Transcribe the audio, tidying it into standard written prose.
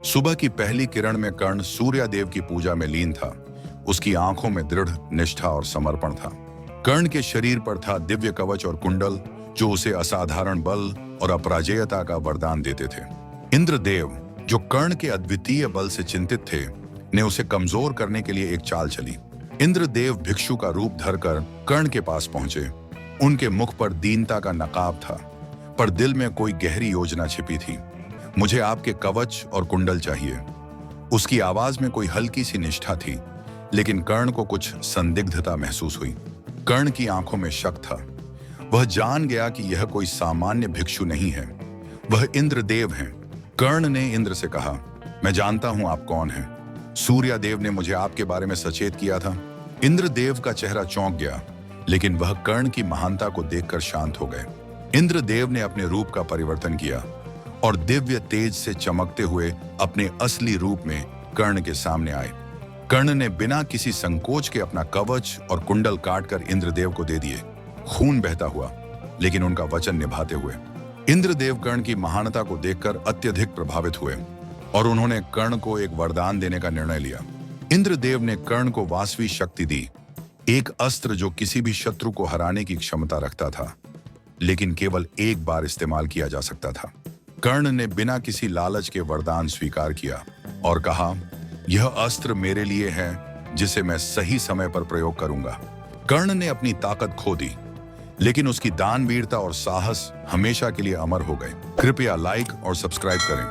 सुबह की पहली किरण में कर्ण सूर्यदेव की पूजा में लीन था। उसकी आंखों में दृढ़ निष्ठा और समर्पण था। कर्ण के शरीर पर था दिव्य कवच और कुंडल, जो उसे असाधारण बल और अपराजेयता का वरदान देते थे। इंद्रदेव, जो कर्ण के अद्वितीय बल से चिंतित थे, ने उसे कमजोर करने के लिए एक चाल चली। इंद्रदेव भिक्षु का रूप धरकर कर्ण के पास पहुंचे। उनके मुख पर दीनता का नकाब था, पर दिल में कोई गहरी योजना छिपी थी। मुझे आपके कवच और कुंडल चाहिए। उसकी आवाज में कोई हल्की सी निष्ठा थी, लेकिन कर्ण को कुछ संदिग्धता महसूस हुई। कर्ण की आंखों में शक था। वह जान गया कि यह कोई सामान्य भिक्षु नहीं है, वह इंद्रदेव हैं। कर्ण ने इंद्र से कहा, मैं जानता हूं आप कौन हैं। सूर्यदेव ने मुझे आपके बारे में सचेत किया था। इंद्रदेव का चेहरा चौंक गया, लेकिन वह कर्ण की महानता को देखकर शांत हो गए। इंद्रदेव ने अपने रूप का परिवर्तन किया और दिव्य तेज से चमकते हुए अपने असली रूप में कर्ण के सामने आए। कर्ण ने बिना किसी संकोच के अपना कवच और कुंडल काटकर इंद्रदेव को दे दिए। खून बहता हुआ, लेकिन उनका वचन निभाते हुए। इंद्रदेव कर्ण की महानता को देखकर अत्यधिक प्रभावित हुए और उन्होंने कर्ण को एक वरदान देने का निर्णय लिया। इंद्रदेव ने कर्ण को वासवी शक्ति दी, एक अस्त्र जो किसी भी शत्रु को हराने की क्षमता रखता था, लेकिन केवल एक बार इस्तेमाल किया जा सकता था। कर्ण ने बिना किसी लालच के वरदान स्वीकार किया और कहा, यह अस्त्र मेरे लिए है, जिसे मैं सही समय पर प्रयोग करूंगा। कर्ण ने अपनी ताकत खो दी, लेकिन उसकी दानवीरता और साहस हमेशा के लिए अमर हो गए। कृपया लाइक और सब्सक्राइब करें।